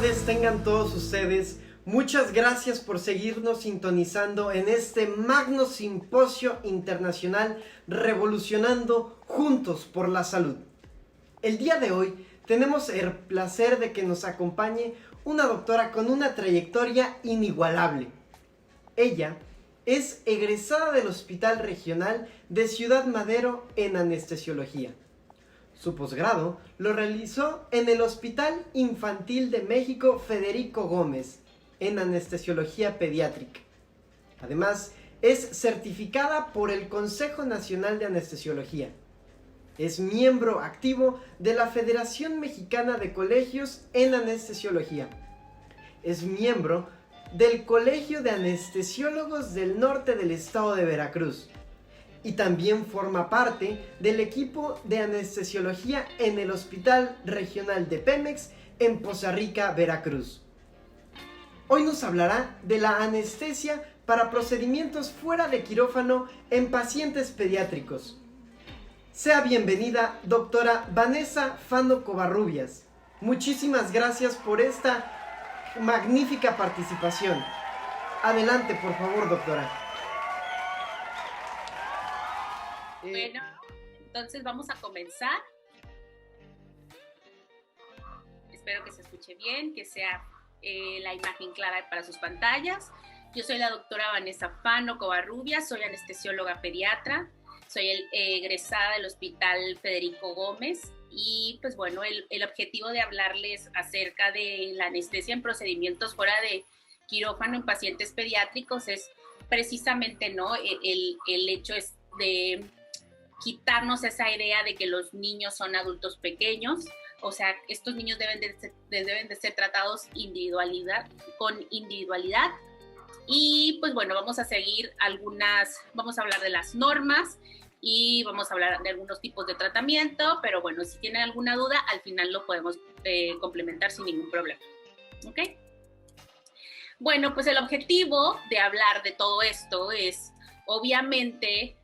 tardes tengan todos ustedes. Muchas gracias por seguirnos sintonizando en este magno simposio internacional Revolucionando Juntos por la Salud. El día de hoy tenemos el placer de que nos acompañe una doctora con una trayectoria inigualable. Ella es egresada del Hospital Regional de Ciudad Madero en Anestesiología. Su posgrado lo realizó en el Hospital Infantil de México Federico Gómez, en Anestesiología Pediátrica. Además, es certificada por el Consejo Nacional de Anestesiología. Es miembro activo de la Federación Mexicana de Colegios en Anestesiología. Es miembro del Colegio de Anestesiólogos del Norte del Estado de Veracruz. Y también forma parte del equipo de anestesiología en el Hospital Regional de Pemex en Poza Rica, Veracruz. Hoy nos hablará de la anestesia para procedimientos fuera de quirófano en pacientes pediátricos. Sea bienvenida, doctora Vanessa Fano Covarrubias. Muchísimas gracias por esta magnífica participación. Adelante, por favor, doctora. Bueno, entonces vamos a comenzar. Espero que se escuche bien, que sea la imagen clara para sus pantallas. Yo soy la doctora Vanessa Fano Covarrubias, soy anestesióloga pediatra, soy egresada del Hospital Federico Gómez y pues bueno, el objetivo de hablarles acerca de la anestesia en procedimientos fuera de quirófano en pacientes pediátricos es precisamente, ¿no? El hecho es de quitarnos esa idea de que los niños son adultos pequeños. O sea, estos niños deben de ser tratados con individualidad. Y pues bueno, vamos a hablar de las normas y vamos a hablar de algunos tipos de tratamiento, pero bueno, si tienen alguna duda, al final lo podemos complementar sin ningún problema. ¿Ok? Bueno, pues el objetivo de hablar de todo esto es, obviamente,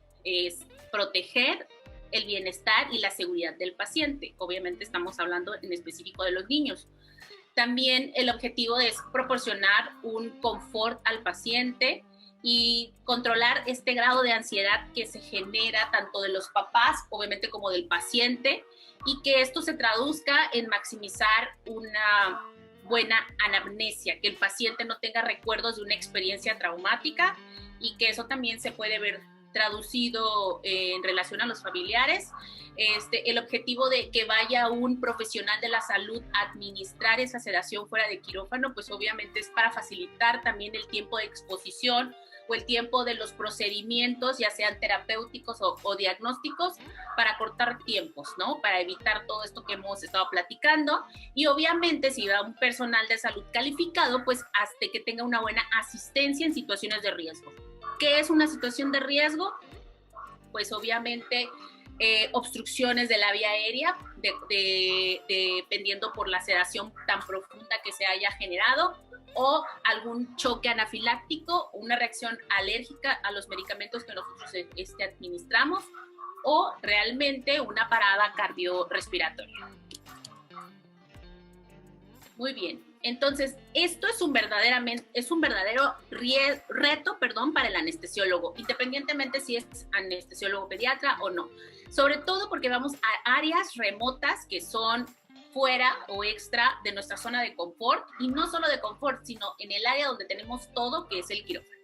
proteger el bienestar y la seguridad del paciente. Obviamente estamos hablando en específico de los niños. También el objetivo es proporcionar un confort al paciente y controlar este grado de ansiedad que se genera tanto de los papás, obviamente, como del paciente, y que esto se traduzca en maximizar una buena anamnesia, que el paciente no tenga recuerdos de una experiencia traumática y que eso también se puede ver traducido en relación a los familiares. El objetivo de que vaya un profesional de la salud a administrar esa sedación fuera de quirófano, pues obviamente es para facilitar también el tiempo de exposición o el tiempo de los procedimientos, ya sean terapéuticos o diagnósticos, para cortar tiempos, ¿no? Para evitar todo esto que hemos estado platicando. Y obviamente si va un personal de salud calificado, pues hasta que tenga una buena asistencia en situaciones de riesgo. ¿Qué es una situación de riesgo? Pues obviamente obstrucciones de la vía aérea, dependiendo por la sedación tan profunda que se haya generado, o algún choque anafiláctico, una reacción alérgica a los medicamentos que nosotros administramos, o realmente una parada cardiorrespiratoria. Muy bien. Entonces, esto es un verdadero reto para el anestesiólogo, independientemente si es anestesiólogo pediatra o no. Sobre todo porque vamos a áreas remotas que son fuera o extra de nuestra zona de confort, y no solo de confort, sino en el área donde tenemos todo, que es el quirófano.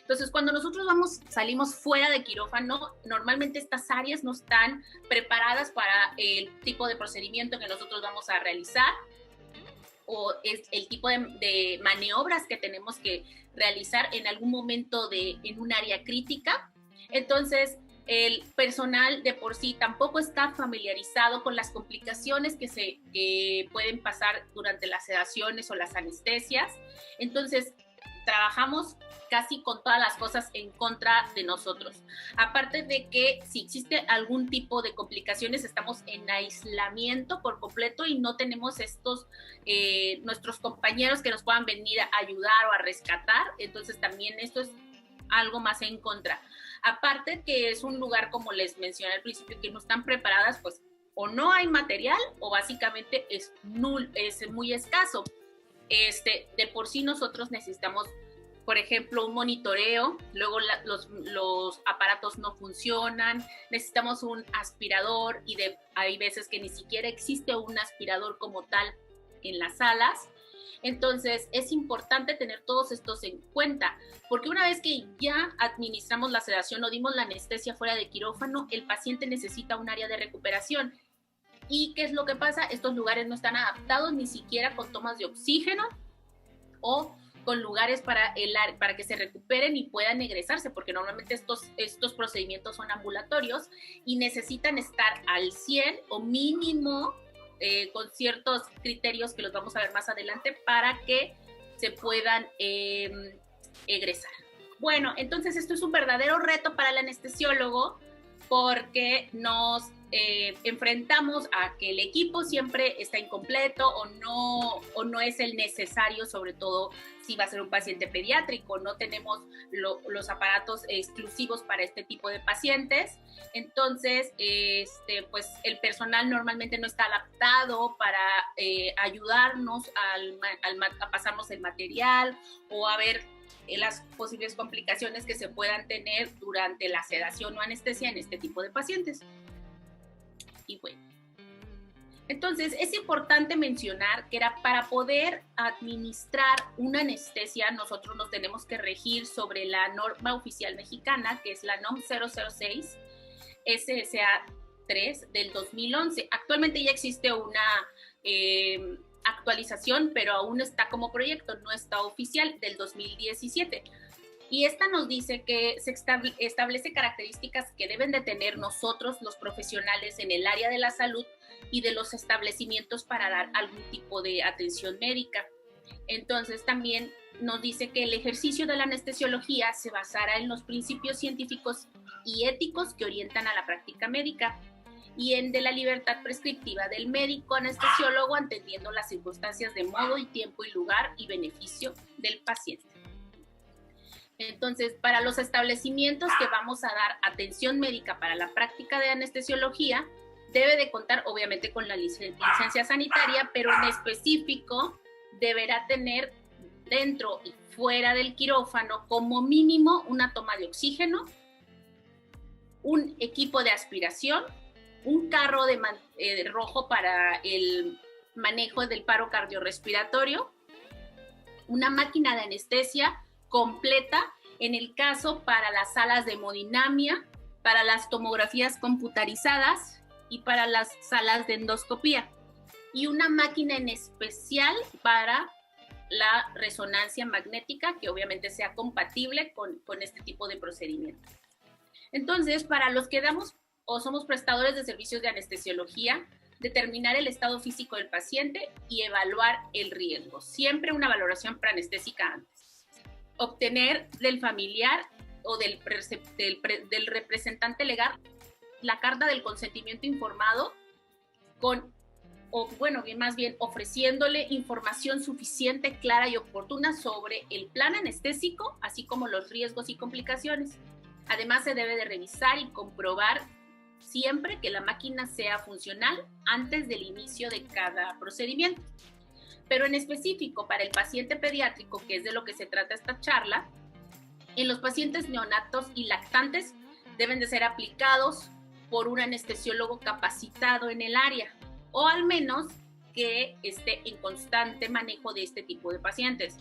Entonces, cuando nosotros salimos fuera de quirófano, normalmente estas áreas no están preparadas para el tipo de procedimiento que nosotros vamos a realizar, o es el tipo de maniobras que tenemos que realizar en algún momento en un área crítica. Entonces, el personal de por sí tampoco está familiarizado con las complicaciones que pueden pasar durante las sedaciones o las anestesias. Entonces, trabajamos casi con todas las cosas en contra de nosotros. Aparte de que si existe algún tipo de complicaciones, estamos en aislamiento por completo y no tenemos nuestros compañeros que nos puedan venir a ayudar o a rescatar. Entonces también esto es algo más en contra. Aparte que es un lugar, como les mencioné al principio, que no están preparadas, pues o no hay material o básicamente es muy escaso. de por sí nosotros necesitamos, por ejemplo, un monitoreo, luego los aparatos no funcionan, necesitamos un aspirador y hay veces que ni siquiera existe un aspirador como tal en las salas. Entonces es importante tener todos estos en cuenta, porque una vez que ya administramos la sedación o dimos la anestesia fuera de quirófano, el paciente necesita un área de recuperación. ¿Y qué es lo que pasa? Estos lugares no están adaptados ni siquiera con tomas de oxígeno o con lugares para que se recuperen y puedan egresarse, porque normalmente estos procedimientos son ambulatorios y necesitan estar al 100 o mínimo con ciertos criterios que los vamos a ver más adelante para que se puedan egresar. Bueno, entonces esto es un verdadero reto para el anestesiólogo porque nos enfrentamos a que el equipo siempre está incompleto o no es el necesario, sobre todo si va a ser un paciente pediátrico, no tenemos los aparatos exclusivos para este tipo de pacientes. Entonces, pues el personal normalmente no está adaptado para ayudarnos a pasarnos el material o a ver las posibles complicaciones que se puedan tener durante la sedación o anestesia en este tipo de pacientes. Y bueno, entonces es importante mencionar que para poder administrar una anestesia, nosotros nos tenemos que regir sobre la norma oficial mexicana, que es la NOM 006 SSA 3 del 2011. Actualmente ya existe una actualización, pero aún está como proyecto, no está oficial, del 2017. Y esta nos dice que se establece características que deben de tener nosotros, los profesionales en el área de la salud y de los establecimientos para dar algún tipo de atención médica. Entonces también nos dice que el ejercicio de la anestesiología se basará en los principios científicos y éticos que orientan a la práctica médica y en de la libertad prescriptiva del médico anestesiólogo, atendiendo las circunstancias de modo y tiempo y lugar y beneficio del paciente. Entonces, para los establecimientos que vamos a dar atención médica para la práctica de anestesiología, debe de contar obviamente con la licencia sanitaria, pero en específico deberá tener dentro y fuera del quirófano como mínimo una toma de oxígeno, un equipo de aspiración, un carro rojo para el manejo del paro cardiorrespiratorio, una máquina de anestesia completa, en el caso para las salas de hemodinamia, para las tomografías computarizadas y para las salas de endoscopía, y una máquina en especial para la resonancia magnética, que obviamente sea compatible con este tipo de procedimientos. Entonces, para los que damos o somos prestadores de servicios de anestesiología, determinar el estado físico del paciente y evaluar el riesgo. Siempre una valoración preanestésica antes. Obtener del familiar o del representante legal la carta del consentimiento informado más bien ofreciéndole información suficiente, clara y oportuna sobre el plan anestésico, así como los riesgos y complicaciones. Además, se debe de revisar y comprobar siempre que la máquina sea funcional antes del inicio de cada procedimiento. Pero en específico para el paciente pediátrico, que es de lo que se trata esta charla, en los pacientes neonatos y lactantes deben de ser aplicados por un anestesiólogo capacitado en el área, o al menos que esté en constante manejo de este tipo de pacientes,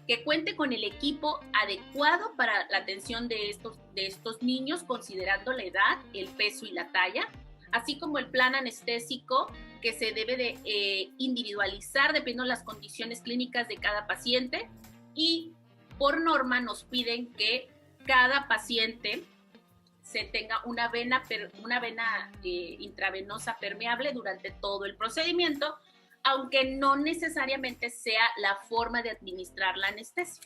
que cuente con el equipo adecuado para la atención de estos niños, considerando la edad, el peso y la talla, así como el plan anestésico que se debe de individualizar dependiendo de las condiciones clínicas de cada paciente, y por norma nos piden que cada paciente se tenga una vena intravenosa permeable durante todo el procedimiento, aunque no necesariamente sea la forma de administrar la anestesia.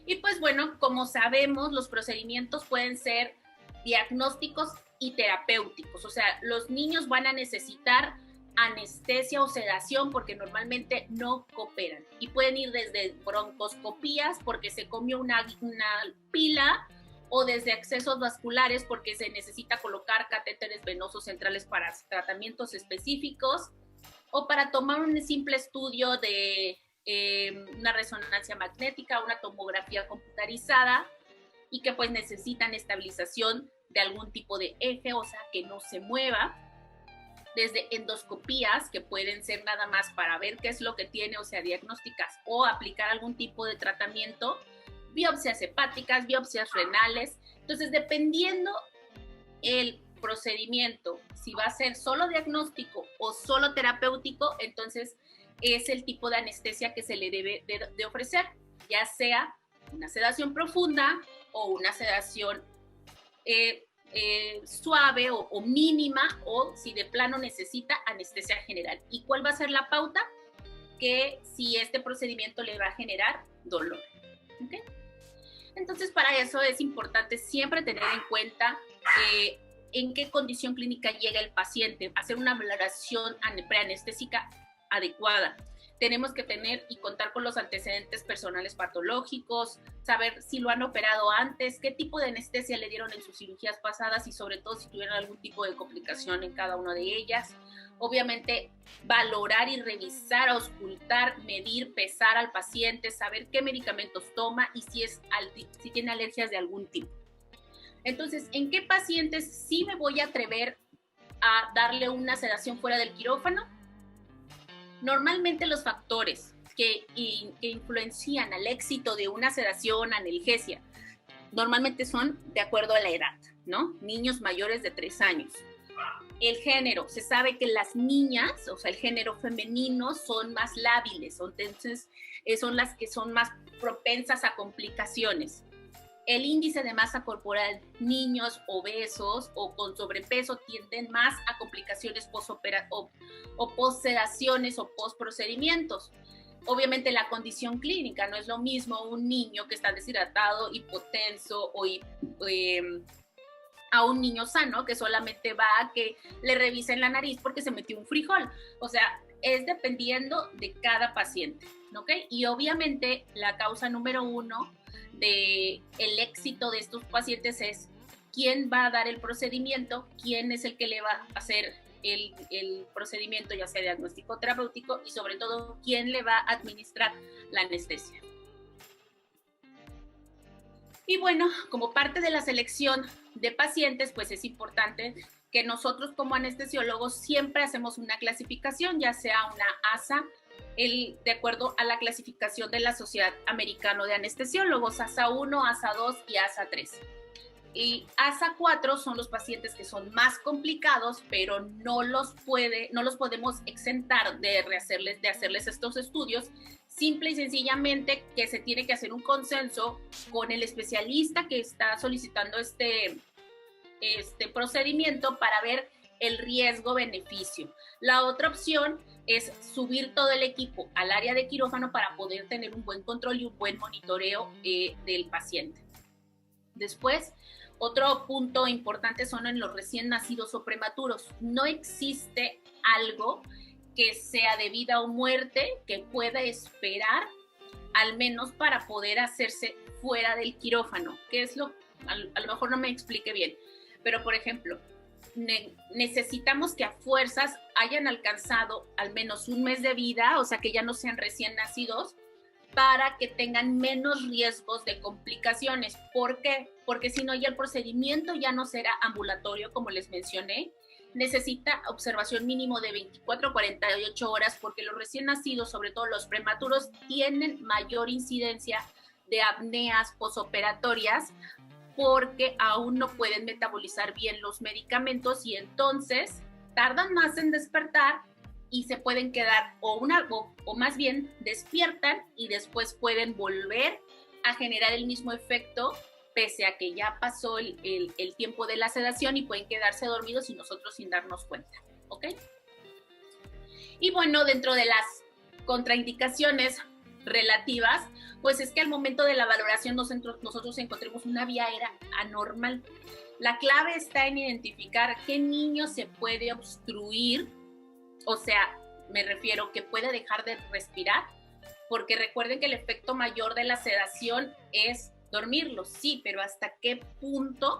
Y pues bueno, como sabemos, los procedimientos pueden ser diagnósticos y terapéuticos, o sea, los niños van a necesitar anestesia o sedación porque normalmente no cooperan, y pueden ir desde broncoscopías porque se comió una pila, o desde accesos vasculares porque se necesita colocar catéteres venosos centrales para tratamientos específicos, o para tomar un simple estudio de una resonancia magnética, una tomografía computarizada, y que pues necesitan estabilización de algún tipo de eje, o sea, que no se mueva, desde endoscopías, que pueden ser nada más para ver qué es lo que tiene, o sea, diagnósticas, o aplicar algún tipo de tratamiento, biopsias hepáticas, biopsias renales. Entonces, dependiendo el procedimiento, si va a ser solo diagnóstico o solo terapéutico, entonces es el tipo de anestesia que se le debe de ofrecer, ya sea una sedación profunda o una sedación suave o mínima, o si de plano necesita anestesia general. ¿Y cuál va a ser la pauta? Que si este procedimiento le va a generar dolor. ¿Okay? Entonces, para eso es importante siempre tener en cuenta en qué condición clínica llega el paciente, hacer una valoración preanestésica adecuada. Tenemos que tener y contar con los antecedentes personales patológicos, saber si lo han operado antes, qué tipo de anestesia le dieron en sus cirugías pasadas y sobre todo si tuvieron algún tipo de complicación en cada una de ellas. Obviamente, valorar y revisar, auscultar, medir, pesar al paciente, saber qué medicamentos toma y si tiene alergias de algún tipo. Entonces, ¿en qué pacientes sí me voy a atrever a darle una sedación fuera del quirófano? Normalmente los factores que influencian al éxito de una sedación, analgesia, normalmente son de acuerdo a la edad, ¿no? Niños mayores de 3 años. El género, se sabe que las niñas, o sea, el género femenino, son más lábiles, entonces son las que son más propensas a complicaciones. El índice de masa corporal, niños obesos o con sobrepeso tienden más a complicaciones o post-sedaciones o post-procedimientos. Obviamente la condición clínica no es lo mismo un niño que está deshidratado, hipotenso o a un niño sano que solamente va a que le revisen la nariz porque se metió un frijol. O sea, es dependiendo de cada paciente, ¿ok? Y obviamente la causa número 1 de el éxito de estos pacientes es quién va a dar el procedimiento, quién es el que le va a hacer el procedimiento, ya sea diagnóstico terapéutico, y sobre todo quién le va a administrar la anestesia. Y bueno, como parte de la selección de pacientes, pues es importante que nosotros como anestesiólogos siempre hacemos una clasificación, ya sea una ASA, de acuerdo a la clasificación de la Sociedad Americana de Anestesiólogos, ASA 1, ASA 2 y ASA 3. Y ASA 4 son los pacientes que son más complicados, pero no los podemos exentar de hacerles estos estudios, simple y sencillamente que se tiene que hacer un consenso con el especialista que está solicitando este procedimiento para ver el riesgo-beneficio. La otra opción es subir todo el equipo al área de quirófano para poder tener un buen control y un buen monitoreo del paciente. Después, otro punto importante son en los recién nacidos o prematuros. No existe algo que sea de vida o muerte que pueda esperar, al menos para poder hacerse fuera del quirófano. Que es a lo mejor no me explique bien, pero por ejemplo, necesitamos que a fuerzas hayan alcanzado al menos un mes de vida, o sea que ya no sean recién nacidos, para que tengan menos riesgos de complicaciones. ¿Por qué? Porque si no, ya el procedimiento ya no será ambulatorio, como les mencioné. Necesita observación mínimo de 24 a 48 horas, porque los recién nacidos, sobre todo los prematuros, tienen mayor incidencia de apneas posoperatorias, porque aún no pueden metabolizar bien los medicamentos y entonces tardan más en despertar y se pueden quedar o más bien despiertan y después pueden volver a generar el mismo efecto pese a que ya pasó el tiempo de la sedación y pueden quedarse dormidos y nosotros sin darnos cuenta, ¿ok? Y bueno, dentro de las contraindicaciones relativas, pues es que al momento de la valoración nosotros encontremos una vía aérea anormal. La clave está en identificar qué niño se puede obstruir, o sea, me refiero que puede dejar de respirar, porque recuerden que el efecto mayor de la sedación es dormirlos, sí, pero hasta qué punto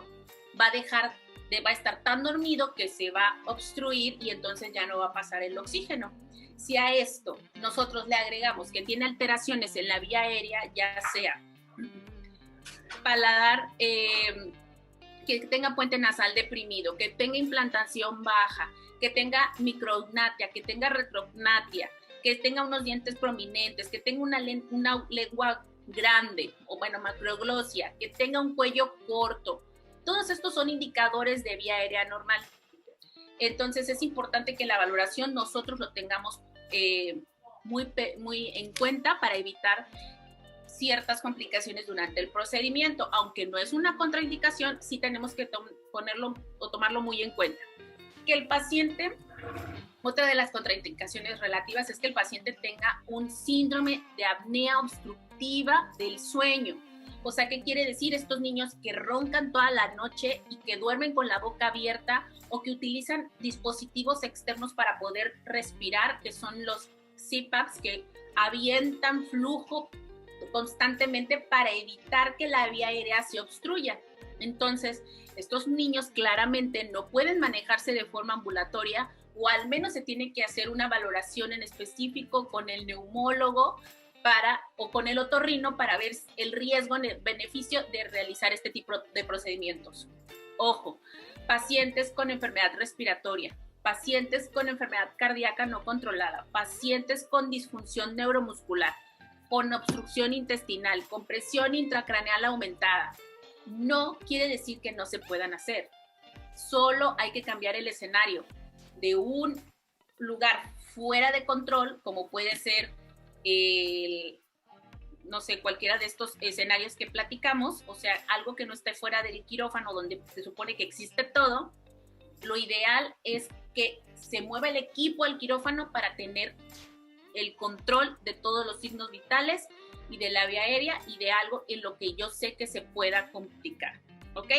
va a dejar va a estar tan dormido que se va a obstruir y entonces ya no va a pasar el oxígeno. Si a esto nosotros le agregamos que tiene alteraciones en la vía aérea, ya sea paladar, que tenga puente nasal deprimido, que tenga implantación baja, que tenga micrognatia, que tenga retrognatia, que tenga unos dientes prominentes, que tenga una lengua grande o bueno, macroglosia, que tenga un cuello corto. Todos estos son indicadores de vía aérea normal. Entonces es importante que la valoración nosotros lo tengamos muy en cuenta para evitar ciertas complicaciones durante el procedimiento. Aunque no es una contraindicación, sí tenemos que ponerlo o tomarlo muy en cuenta. Que el paciente, otra de las contraindicaciones relativas es que el paciente tenga un síndrome de apnea obstructiva del sueño. O sea, ¿qué quiere decir? Estos niños que roncan toda la noche y que duermen con la boca abierta o que utilizan dispositivos externos para poder respirar, que son los CPAPs, que avientan flujo constantemente para evitar que la vía aérea se obstruya. Entonces, estos niños claramente no pueden manejarse de forma ambulatoria, o al menos se tiene que hacer una valoración en específico con el neumólogo o con el otorrino para ver el riesgo, el beneficio de realizar este tipo de procedimientos. Ojo, pacientes con enfermedad respiratoria, pacientes con enfermedad cardíaca no controlada, pacientes con disfunción neuromuscular, con obstrucción intestinal, con presión intracraneal aumentada. No quiere decir que no se puedan hacer. Solo hay que cambiar el escenario de un lugar fuera de control, como puede ser no sé, cualquiera de estos escenarios que platicamos, o sea, algo que no esté fuera del quirófano donde se supone que existe todo. Lo ideal es que se mueva el equipo al quirófano para tener el control de todos los signos vitales y de la vía aérea y de algo en lo que yo sé que se pueda complicar, ¿ok?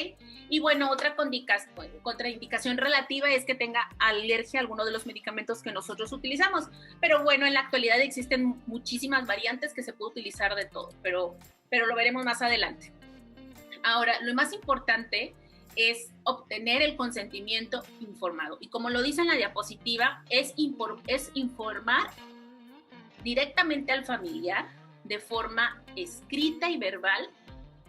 Y bueno, otra contraindicación relativa es que tenga alergia a alguno de los medicamentos que nosotros utilizamos, pero bueno, en la actualidad existen muchísimas variantes que se puede utilizar de todo, pero lo veremos más adelante. Ahora, lo más importante es obtener el consentimiento informado, y como lo dice en la diapositiva, es informar directamente al familiar de forma escrita y verbal,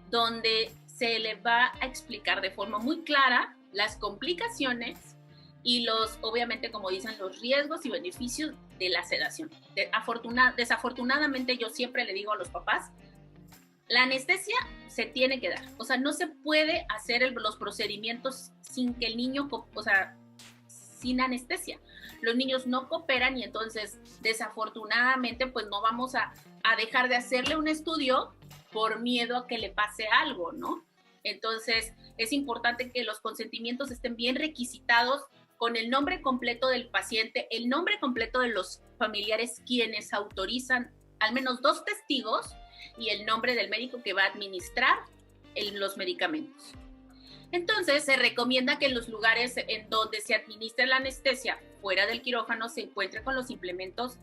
donde se le va a explicar de forma muy clara las complicaciones y obviamente, como dicen, los riesgos y beneficios de la sedación. Desafortunadamente, yo siempre le digo a los papás, la anestesia se tiene que dar. O sea, no se puede hacer los procedimientos sin que el niño, sin anestesia. Los niños no cooperan y entonces, desafortunadamente, pues no vamos a dejar de hacerle un estudio por miedo a que le pase algo, ¿no? Entonces, es importante que los consentimientos estén bien requisitados con el nombre completo del paciente, el nombre completo de los familiares quienes autorizan, al menos 2 testigos, y el nombre del médico que va a administrar los medicamentos. Entonces, se recomienda que en los lugares en donde se administra la anestesia fuera del quirófano se encuentre con los implementos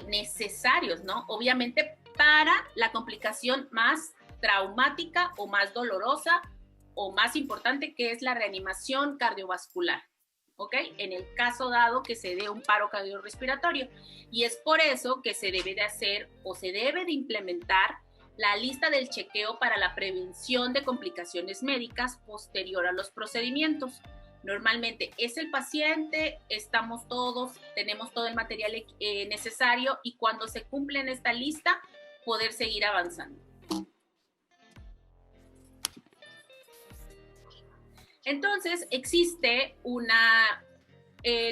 necesarios, ¿no? Obviamente, para la complicación más traumática o más dolorosa o más importante, que es la reanimación cardiovascular, ¿ok? En el caso dado que se dé un paro cardiorrespiratorio. Y es por eso que se debe de hacer o se debe de implementar la lista del chequeo para la prevención de complicaciones médicas posterior a los procedimientos. Normalmente es el paciente, estamos todos, tenemos todo el material necesario, y cuando se cumple en esta lista, poder seguir avanzando. Entonces, existe una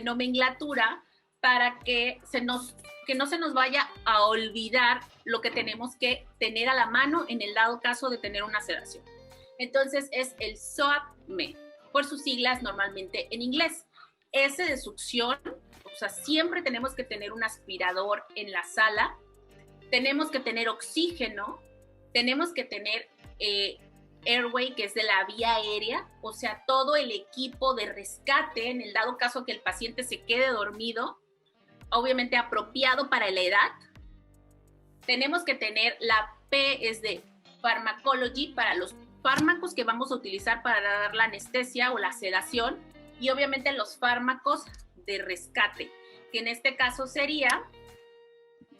nomenclatura para que no se nos vaya a olvidar lo que tenemos que tener a la mano en el dado caso de tener una sedación. Entonces, es el SOAP-M, por sus siglas normalmente en inglés. S de succión, o sea, siempre tenemos que tener un aspirador en la sala, tenemos que tener oxígeno, tenemos que tener airway, que es de la vía aérea, o sea, todo el equipo de rescate en el dado caso que el paciente se quede dormido, obviamente apropiado para la edad. Tenemos que tener la P, es de pharmacology, para los fármacos que vamos a utilizar para dar la anestesia o la sedación y obviamente los fármacos de rescate, que en este caso sería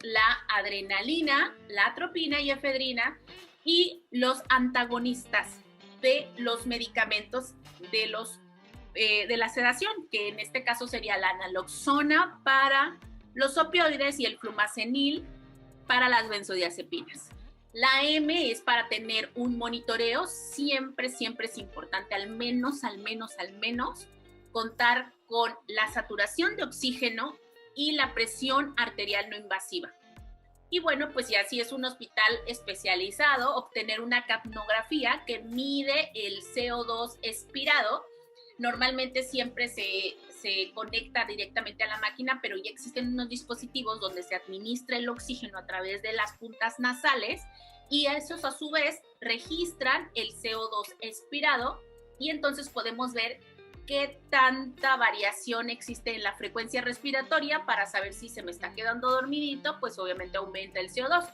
la adrenalina, la atropina y efedrina y los antagonistas de los medicamentos de la sedación, que en este caso sería la naloxona para los opioides y el flumazenil para las benzodiazepinas. La M es para tener un monitoreo, siempre es importante, al menos, contar con la saturación de oxígeno y la presión arterial no invasiva. Y bueno, pues ya si es un hospital especializado, obtener una capnografía que mide el CO2 expirado. Normalmente siempre se conecta directamente a la máquina, pero ya existen unos dispositivos donde se administra el oxígeno a través de las puntas nasales y esos a su vez registran el CO2 expirado y entonces podemos ver qué tanta variación existe en la frecuencia respiratoria para saber si se me está quedando dormidito, pues obviamente aumenta el CO2.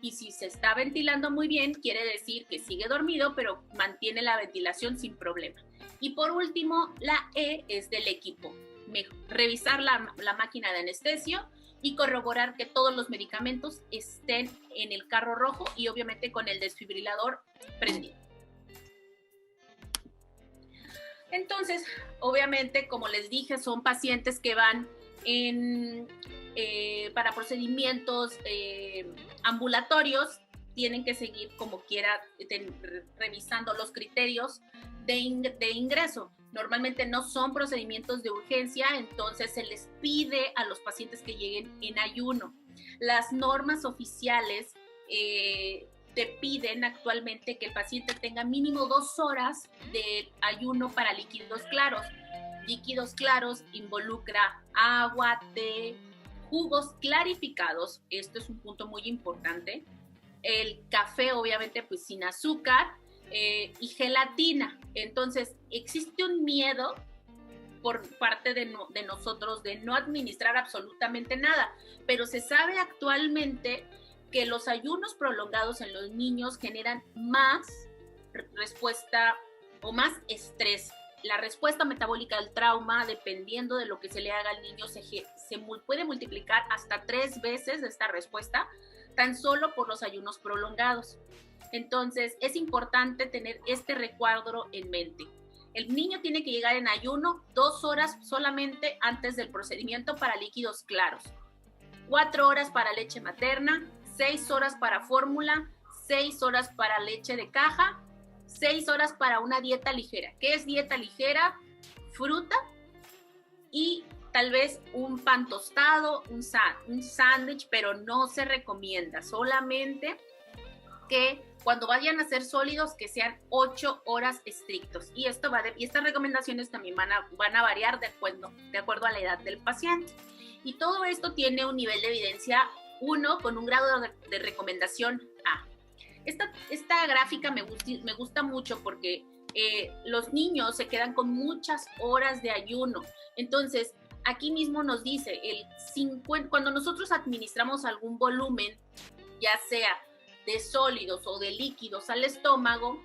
Y si se está ventilando muy bien, quiere decir que sigue dormido, pero mantiene la ventilación sin problema. Y por último, la E es del equipo. Revisar la máquina de anestesio y corroborar que todos los medicamentos estén en el carro rojo y obviamente con el desfibrilador prendido. Entonces, obviamente, como les dije, son pacientes que van para procedimientos ambulatorios, tienen que seguir como quiera revisando los criterios de ingreso. Normalmente no son procedimientos de urgencia, entonces se les pide a los pacientes que lleguen en ayuno. Las normas oficiales te piden actualmente que el paciente tenga mínimo 2 horas de ayuno para líquidos claros. Líquidos claros involucra agua, té, jugos clarificados, esto es un punto muy importante, el café obviamente pues sin azúcar y gelatina. Entonces existe un miedo por parte de nosotros de no administrar absolutamente nada, pero se sabe actualmente que los ayunos prolongados en los niños generan más respuesta o más estrés. La respuesta metabólica al trauma, dependiendo de lo que se le haga al niño, se puede multiplicar hasta 3 veces esta respuesta, tan solo por los ayunos prolongados. Entonces, es importante tener este recuadro en mente. El niño tiene que llegar en ayuno 2 horas solamente antes del procedimiento para líquidos claros, 4 horas para leche materna, 6 horas para fórmula, 6 horas para leche de caja, 6 horas para una dieta ligera. ¿Qué es dieta ligera? Fruta y tal vez un pan tostado, un sándwich, pero no se recomienda. Solamente que cuando vayan a ser sólidos, que sean 8 horas estrictos. Y estas recomendaciones también van a variar de acuerdo a la edad del paciente. Y todo esto tiene un nivel de evidencia 1 con un grado de recomendación A. Esta gráfica me gusta mucho porque los niños se quedan con muchas horas de ayuno. Entonces, aquí mismo nos dice, cuando nosotros administramos algún volumen, ya sea de sólidos o de líquidos al estómago,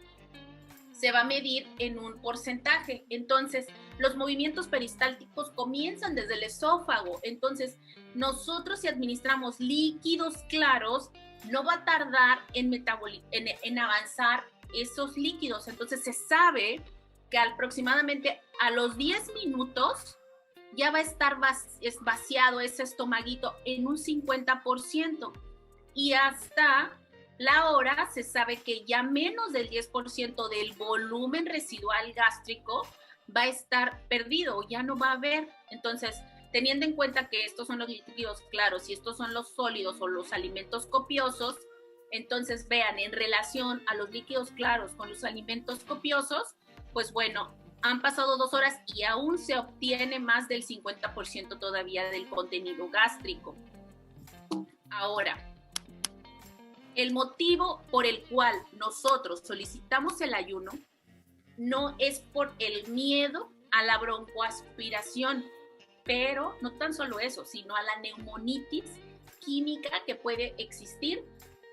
se va a medir en un porcentaje. Entonces, los movimientos peristálticos comienzan desde el esófago. Entonces, nosotros si administramos líquidos claros, no va a tardar en avanzar esos líquidos. Entonces, se sabe que aproximadamente a los 10 minutos ya va a estar vaciado ese estomaguito en un 50%. Y hasta la hora se sabe que ya menos del 10% del volumen residual gástrico va a estar perdido, ya no va a haber. Entonces, teniendo en cuenta que estos son los líquidos claros y estos son los sólidos o los alimentos copiosos, entonces vean, en relación a los líquidos claros con los alimentos copiosos, pues bueno, han pasado 2 horas y aún se obtiene más del 50% todavía del contenido gástrico. Ahora, el motivo por el cual nosotros solicitamos el ayuno no es por el miedo a la broncoaspiración, pero no tan solo eso, sino a la neumonitis química que puede existir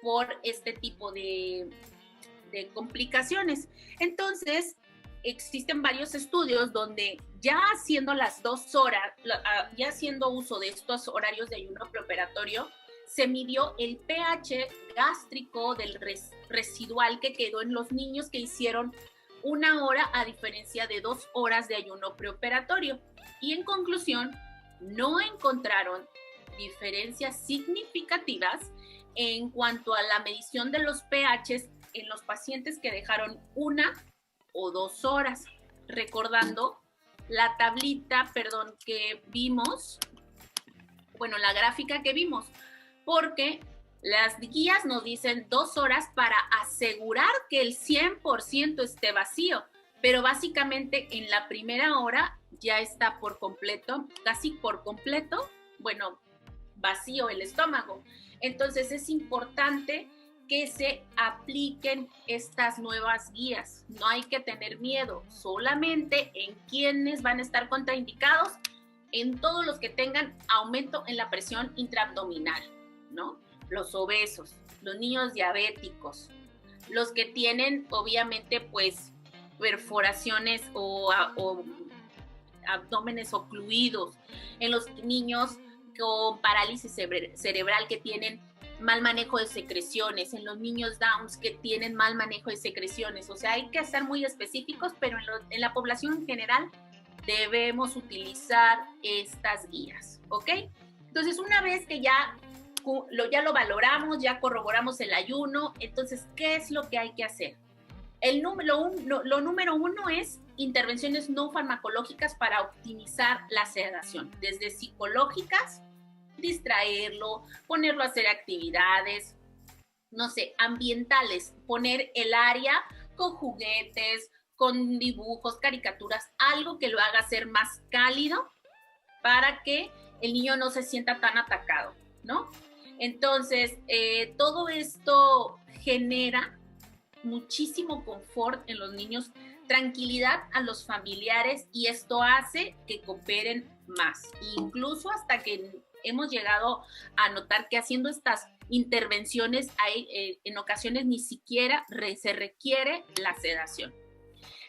por este tipo de de complicaciones. Entonces, existen varios estudios donde ya haciendo las 2 horas, ya haciendo uso de estos horarios de ayuno preoperatorio, se midió el pH gástrico del residual que quedó en los niños que hicieron 1 hora a diferencia de 2 horas de ayuno preoperatorio. Y en conclusión, no encontraron diferencias significativas en cuanto a la medición de los pHs en los pacientes que dejaron 1 o 2 horas. Recordando la tablita, que vimos, bueno, la gráfica que vimos, porque las guías nos dicen 2 horas para asegurar que el 100% esté vacío, pero básicamente en la primera hora ya está por completo, casi por completo, bueno, vacío el estómago. Entonces es importante que se apliquen estas nuevas guías. No hay que tener miedo, solamente en quienes van a estar contraindicados, en todos los que tengan aumento en la presión intraabdominal, ¿no? Los obesos, los niños diabéticos, los que tienen obviamente pues perforaciones o abdómenes ocluidos, en los niños con parálisis cerebral que tienen mal manejo de secreciones, en los niños Downs que tienen mal manejo de secreciones. O sea, hay que ser muy específicos, pero en la población en general debemos utilizar estas guías, ¿ok? Entonces, una vez que ya lo valoramos, ya corroboramos el ayuno, entonces, ¿qué es lo que hay que hacer? Lo número 1 es intervenciones no farmacológicas para optimizar la sedación, desde psicológicas, distraerlo, ponerlo a hacer actividades, no sé, ambientales, poner el área con juguetes, con dibujos, caricaturas, algo que lo haga ser más cálido para que el niño no se sienta tan atacado, ¿no? Entonces, todo esto genera muchísimo confort en los niños, tranquilidad a los familiares, y esto hace que cooperen más, incluso hasta que hemos llegado a notar que haciendo estas intervenciones en ocasiones ni siquiera se requiere la sedación.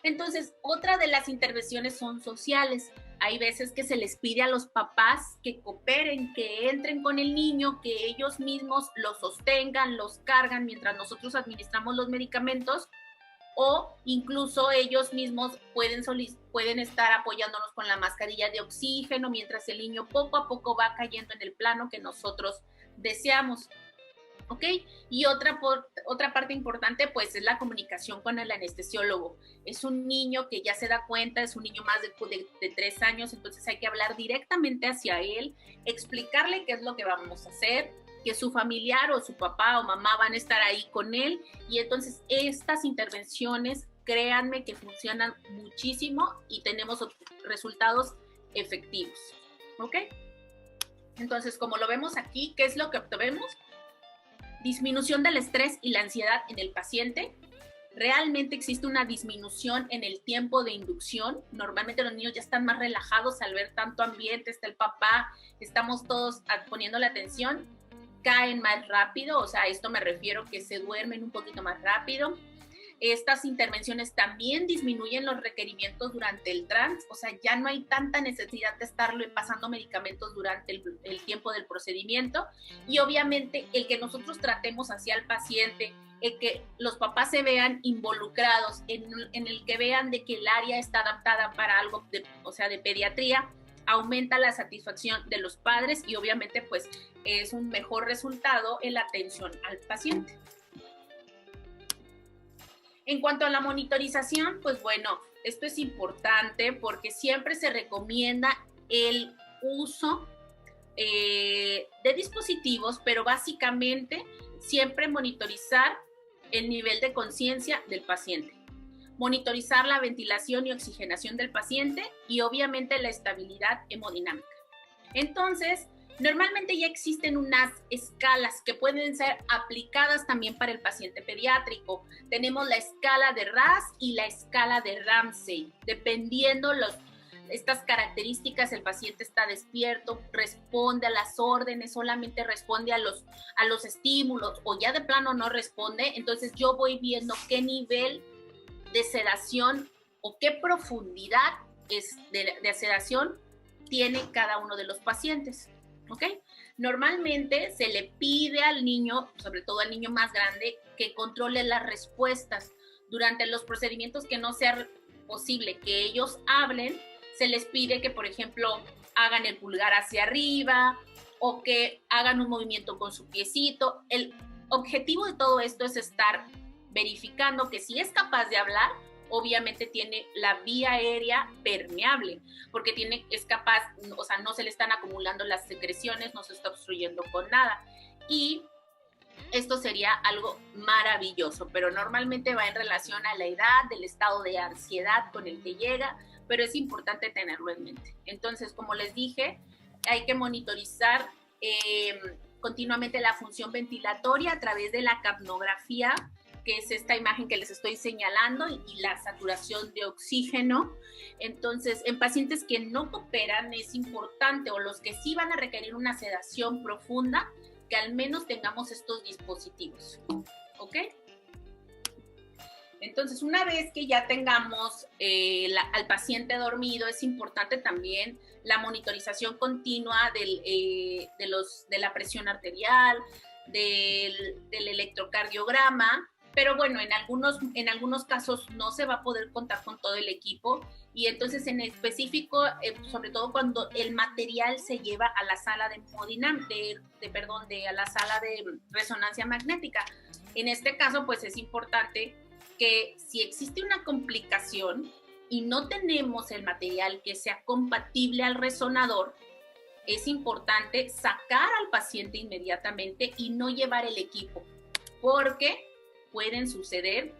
Entonces, otra de las intervenciones son sociales. Hay veces que se les pide a los papás que cooperen, que entren con el niño, que ellos mismos los sostengan, los cargan mientras nosotros administramos los medicamentos, o incluso ellos mismos pueden estar apoyándonos con la mascarilla de oxígeno mientras el niño poco a poco va cayendo en el plano que nosotros deseamos. ¿Ok? Y otra parte importante, pues, es la comunicación con el anestesiólogo. Es un niño que ya se da cuenta, es un niño más de 3 años, entonces hay que hablar directamente hacia él, explicarle qué es lo que vamos a hacer, que su familiar o su papá o mamá van a estar ahí con él, y entonces estas intervenciones, créanme que funcionan muchísimo y tenemos resultados efectivos. ¿Ok? Entonces, como lo vemos aquí, ¿qué es lo que obtenemos? Disminución del estrés y la ansiedad en el paciente. Realmente existe una disminución en el tiempo de inducción. Normalmente los niños ya están más relajados al ver tanto ambiente, está el papá, estamos todos poniendo la atención, caen más rápido, o sea, a esto me refiero que se duermen un poquito más rápido. Estas intervenciones también disminuyen los requerimientos durante el trans, o sea, ya no hay tanta necesidad de estarle pasando medicamentos durante el tiempo del procedimiento, y obviamente el que nosotros tratemos hacia el paciente, el que los papás se vean involucrados, en el que vean de que el área está adaptada para algo, de pediatría, aumenta la satisfacción de los padres y obviamente pues es un mejor resultado en la atención al paciente. En cuanto a la monitorización, pues bueno, esto es importante porque siempre se recomienda el uso de dispositivos, pero básicamente siempre monitorizar el nivel de conciencia del paciente, monitorizar la ventilación y oxigenación del paciente y obviamente la estabilidad hemodinámica. Entonces, normalmente ya existen unas escalas que pueden ser aplicadas también para el paciente pediátrico. Tenemos la escala de RAS y la escala de Ramsay, dependiendo estas características, el paciente está despierto, responde a las órdenes, solamente responde a los estímulos o ya de plano no responde, entonces yo voy viendo qué nivel de sedación o qué profundidad de sedación tiene cada uno de los pacientes, ¿ok? Normalmente se le pide al niño, sobre todo al niño más grande, que controle las respuestas. Durante los procedimientos que no sea posible que ellos hablen, se les pide que, por ejemplo, hagan el pulgar hacia arriba o que hagan un movimiento con su piecito. El objetivo de todo esto es estar verificando que si es capaz de hablar, obviamente tiene la vía aérea permeable, porque es capaz, o sea, no se le están acumulando las secreciones, no se está obstruyendo con nada. Y esto sería algo maravilloso, pero normalmente va en relación a la edad, del estado de ansiedad con el que llega, pero es importante tenerlo en mente. Entonces, como les dije, hay que monitorizar continuamente la función ventilatoria a través de la capnografía, que es esta imagen que les estoy señalando, y la saturación de oxígeno. Entonces, en pacientes que no cooperan es importante, o los que sí van a requerir una sedación profunda, que al menos tengamos estos dispositivos, ¿ok? Entonces, una vez que ya tengamos al paciente dormido, es importante también la monitorización continua de la presión arterial, del electrocardiograma, pero bueno, en algunos casos no se va a poder contar con todo el equipo, y entonces en específico, sobre todo cuando el material se lleva a la sala de a la sala de resonancia magnética. En este caso, pues es importante que si existe una complicación y no tenemos el material que sea compatible al resonador, es importante sacar al paciente inmediatamente y no llevar el equipo, porque pueden suceder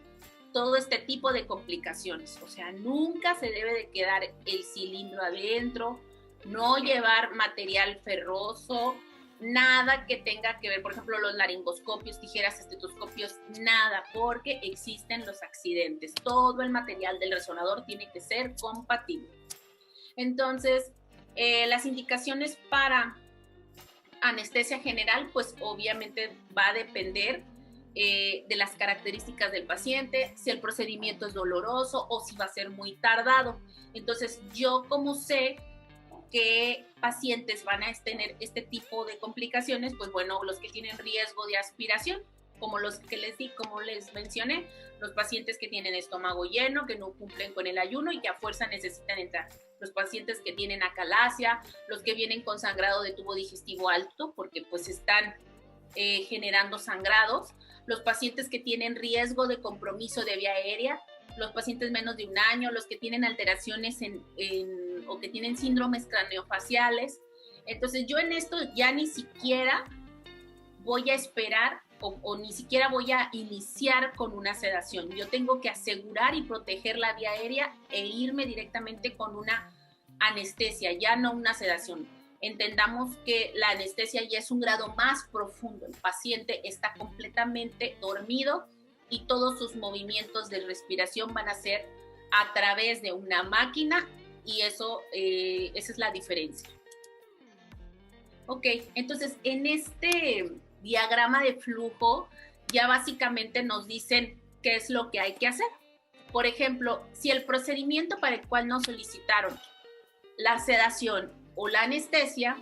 todo este tipo de complicaciones. O sea, nunca se debe de quedar el cilindro adentro, no llevar material ferroso, nada que tenga que ver, por ejemplo, los laringoscopios, tijeras, estetoscopios, nada, porque existen los accidentes. Todo el material del resonador tiene que ser compatible. Entonces, las indicaciones para anestesia general, pues obviamente va a depender de las características del paciente, si el procedimiento es doloroso o si va a ser muy tardado. Entonces, yo como sé qué pacientes van a tener este tipo de complicaciones, pues bueno, los que tienen riesgo de aspiración, como los que como les mencioné, los pacientes que tienen estómago lleno, que no cumplen con el ayuno y que a fuerza necesitan entrar, los pacientes que tienen acalasia, los que vienen con sangrado de tubo digestivo alto, porque pues están generando sangrados, los pacientes que tienen riesgo de compromiso de vía aérea, los pacientes menos de un año, los que tienen alteraciones o que tienen síndromes craneofaciales. Entonces yo en esto ya ni siquiera voy a esperar o ni siquiera voy a iniciar con una sedación. Yo tengo que asegurar y proteger la vía aérea e irme directamente con una anestesia, ya no una sedación. Entendamos que la anestesia ya es un grado más profundo. El paciente está completamente dormido y todos sus movimientos de respiración van a ser a través de una máquina, y esa es la diferencia. Ok, entonces en este diagrama de flujo ya básicamente nos dicen qué es lo que hay que hacer. Por ejemplo, si el procedimiento para el cual nos solicitaron la sedación o la anestesia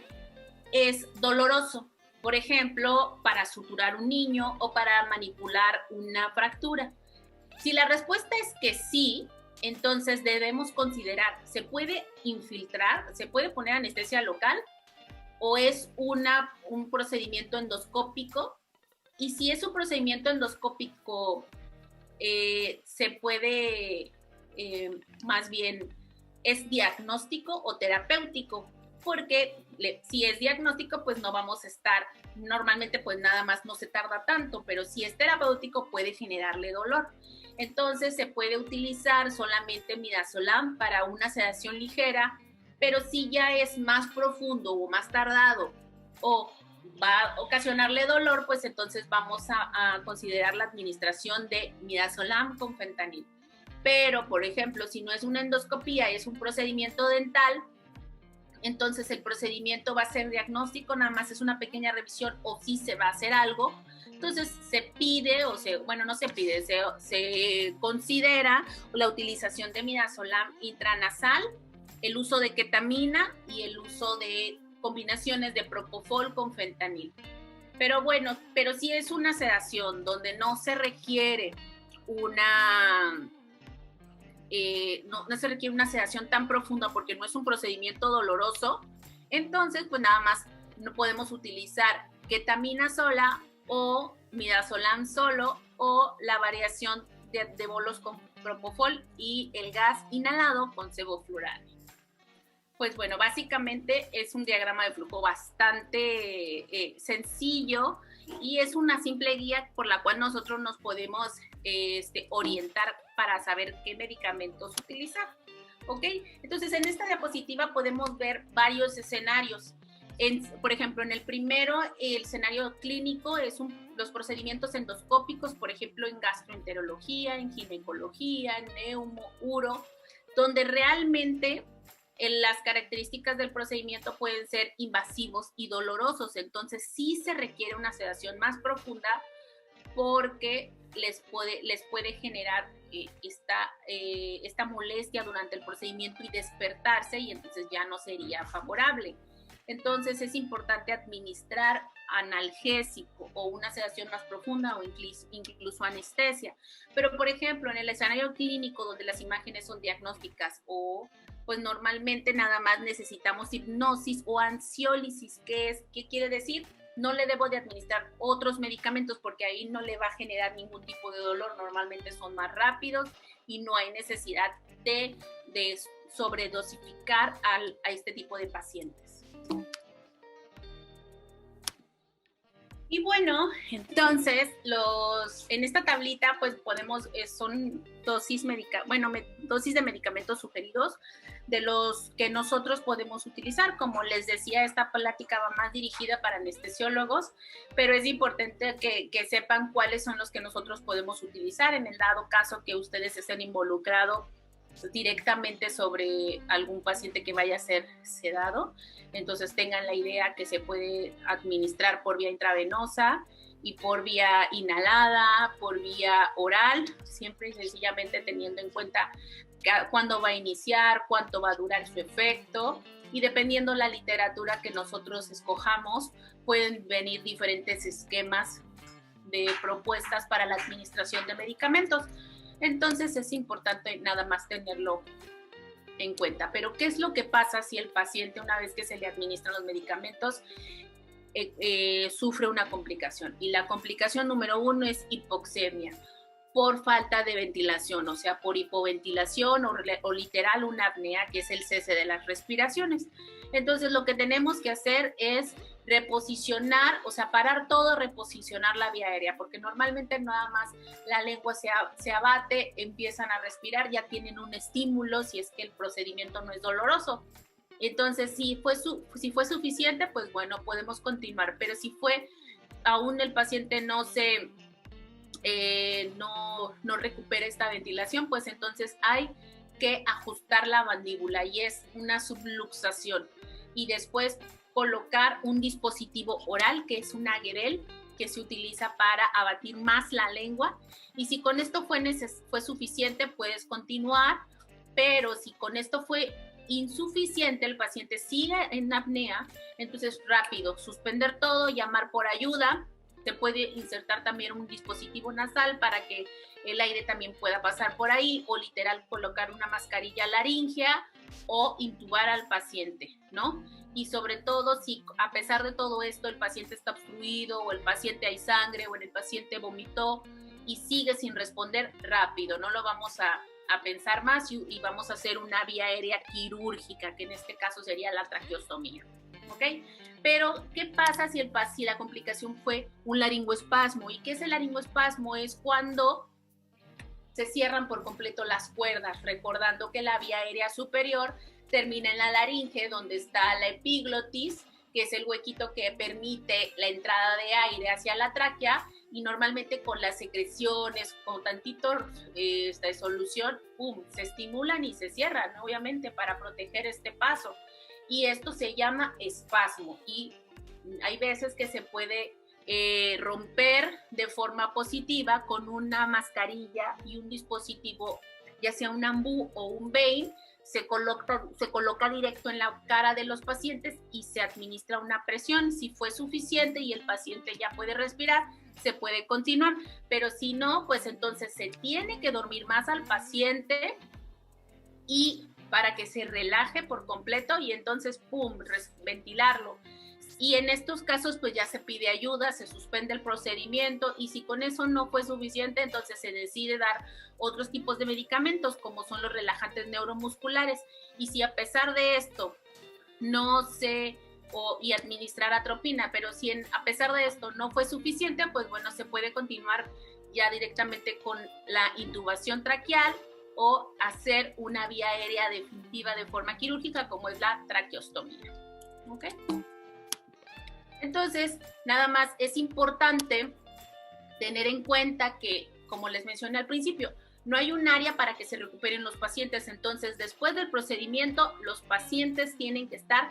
es doloroso, por ejemplo, para suturar un niño o para manipular una fractura. Si la respuesta es que sí, entonces debemos considerar, ¿se puede infiltrar? ¿Se puede poner anestesia local? ¿O es un procedimiento endoscópico? Y si es un procedimiento endoscópico, se puede, más bien, ¿es diagnóstico o terapéutico? Porque si es diagnóstico, pues no vamos a estar, normalmente pues nada más no se tarda tanto, pero si es terapéutico puede generarle dolor. Entonces se puede utilizar solamente midazolam para una sedación ligera, pero si ya es más profundo o más tardado o va a ocasionarle dolor, pues entonces vamos a considerar la administración de midazolam con fentanil. Pero, por ejemplo, si no es una endoscopía, es un procedimiento dental, entonces el procedimiento va a ser diagnóstico, nada más es una pequeña revisión o si se va a hacer algo. Entonces se pide, no se pide, se considera la utilización de midazolam intranasal, el uso de ketamina y el uso de combinaciones de propofol con fentanil. Pero si es una sedación donde no se requiere no se requiere una sedación tan profunda porque no es un procedimiento doloroso, entonces pues nada más no podemos utilizar ketamina sola o midazolam solo o la variación de bolos con propofol y el gas inhalado con sevoflurane. Pues bueno, básicamente es un diagrama de flujo bastante sencillo y es una simple guía por la cual nosotros nos podemos orientar para saber qué medicamentos utilizar. ¿Ok? Entonces, en esta diapositiva podemos ver varios escenarios. Por ejemplo, en el primero, el escenario clínico es los procedimientos endoscópicos, por ejemplo, en gastroenterología, en ginecología, en neumo, uro, donde realmente las características del procedimiento pueden ser invasivos y dolorosos. Entonces, sí se requiere una sedación más profunda porque les puede generar esta molestia durante el procedimiento y despertarse, y entonces ya no sería favorable. Entonces es importante administrar analgésico o una sedación más profunda o incluso anestesia. Pero, por ejemplo, en el escenario clínico donde las imágenes son diagnósticas pues normalmente nada más necesitamos hipnosis o ansiólisis. ¿Qué quiere decir? No le debo de administrar otros medicamentos porque ahí no le va a generar ningún tipo de dolor, normalmente son más rápidos y no hay necesidad de sobredosificar a este tipo de pacientes. Y bueno, entonces en esta tablita pues son dosis de medicamentos sugeridos de los que nosotros podemos utilizar. Como les decía, esta plática va más dirigida para anestesiólogos, pero es importante que sepan cuáles son los que nosotros podemos utilizar en el dado caso que ustedes estén involucrados directamente sobre algún paciente que vaya a ser sedado. Entonces tengan la idea que se puede administrar por vía intravenosa y por vía inhalada, por vía oral, siempre y sencillamente teniendo en cuenta cuándo va a iniciar, cuánto va a durar su efecto, y dependiendo la literatura que nosotros escojamos, pueden venir diferentes esquemas de propuestas para la administración de medicamentos. Entonces es importante nada más tenerlo en cuenta. Pero ¿qué es lo que pasa si el paciente, una vez que se le administran los medicamentos, sufre una complicación? Y la complicación número 1 es hipoxemia por falta de ventilación, o sea, por hipoventilación o literal una apnea, que es el cese de las respiraciones. Entonces lo que tenemos que hacer es reposicionar, o sea, parar todo, reposicionar la vía aérea, porque normalmente nada más la lengua se abate, empiezan a respirar, ya tienen un estímulo si es que el procedimiento no es doloroso. Entonces, si fue suficiente, pues bueno, podemos continuar, pero si aún el paciente no recupera esta ventilación, pues entonces hay que ajustar la mandíbula y es una subluxación, y después colocar un dispositivo oral que es una guerel que se utiliza para abatir más la lengua, y si con esto fue suficiente puedes continuar, pero si con esto fue insuficiente, el paciente sigue en apnea, entonces rápido, suspender todo, llamar por ayuda. Se puede insertar también un dispositivo nasal para que el aire también pueda pasar por ahí, o literal colocar una mascarilla laríngea o intubar al paciente, ¿no? Y sobre todo, si a pesar de todo esto el paciente está obstruido, o el paciente hay sangre, o el paciente vomitó y sigue sin responder, rápido, no lo vamos a pensar más y vamos a hacer una vía aérea quirúrgica, que en este caso sería la traqueostomía, ¿ok? Pero, ¿qué pasa si la complicación fue un laringoespasmo? ¿Y qué es el laringoespasmo? Es cuando se cierran por completo las cuerdas, recordando que la vía aérea superior termina en la laringe, donde está la epiglotis, que es el huequito que permite la entrada de aire hacia la tráquea, y normalmente con las secreciones, con tantito solución, ¡pum!, se estimulan y se cierran, obviamente, para proteger este paso. Y esto se llama espasmo, y hay veces que se puede romper de forma positiva con una mascarilla y un dispositivo, ya sea un ambú o un vein. Se coloca directo en la cara de los pacientes y se administra una presión. Si fue suficiente y el paciente ya puede respirar, se puede continuar, pero si no, pues entonces se tiene que dormir más al paciente y para que se relaje por completo y entonces, ¡pum!, ventilarlo. Y en estos casos, pues ya se pide ayuda, se suspende el procedimiento, y si con eso no fue suficiente, entonces se decide dar otros tipos de medicamentos, como son los relajantes neuromusculares. Y si a pesar de esto y administrar atropina, pero si a pesar de esto no fue suficiente, pues bueno, se puede continuar ya directamente con la intubación traqueal o hacer una vía aérea definitiva de forma quirúrgica, como es la traqueostomía. ¿Ok? Entonces, nada más es importante tener en cuenta que, como les mencioné al principio, no hay un área para que se recuperen los pacientes. Entonces, después del procedimiento, los pacientes tienen que estar,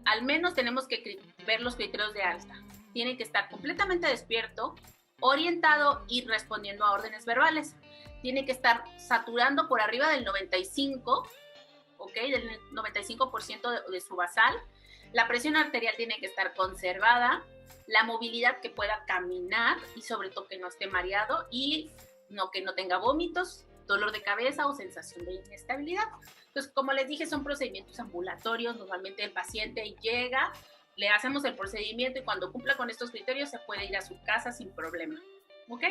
al menos tenemos que ver los criterios de alta. Tienen que estar completamente despierto, orientado y respondiendo a órdenes verbales. Tiene que estar saturando por arriba del 95, ¿ok? Del 95% de su basal. La presión arterial tiene que estar conservada, la movilidad, que pueda caminar y sobre todo que no esté mareado y que no tenga vómitos, dolor de cabeza o sensación de inestabilidad. Entonces, como les dije, son procedimientos ambulatorios. Normalmente el paciente llega, le hacemos el procedimiento y cuando cumpla con estos criterios se puede ir a su casa sin problema. ¿Ok?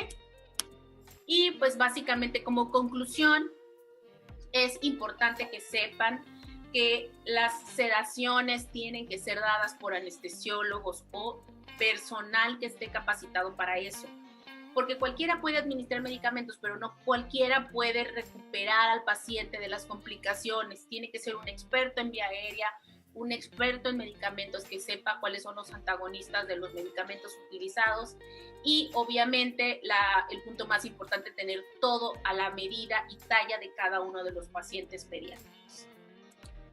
Y pues básicamente, como conclusión, es importante que sepan que las sedaciones tienen que ser dadas por anestesiólogos o personal que esté capacitado para eso. Porque cualquiera puede administrar medicamentos, pero no cualquiera puede recuperar al paciente de las complicaciones. Tiene que ser un experto en vía aérea, un experto en medicamentos que sepa cuáles son los antagonistas de los medicamentos utilizados y obviamente el punto más importante, tener todo a la medida y talla de cada uno de los pacientes pediátricos.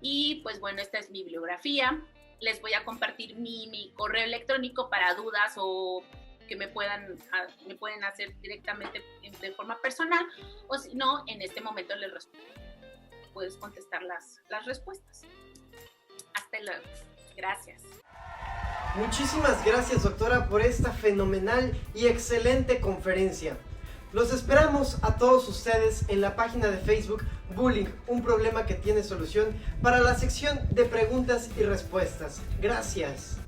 Y pues bueno, esta es mi bibliografía. Les voy a compartir mi correo electrónico para dudas o que me pueden hacer directamente de forma personal, o si no, en este momento puedes contestar las respuestas. Hasta luego. Gracias. Muchísimas gracias, doctora, por esta fenomenal y excelente conferencia. Los esperamos a todos ustedes en la página de Facebook Bullying, un problema que tiene solución, para la sección de preguntas y respuestas. Gracias.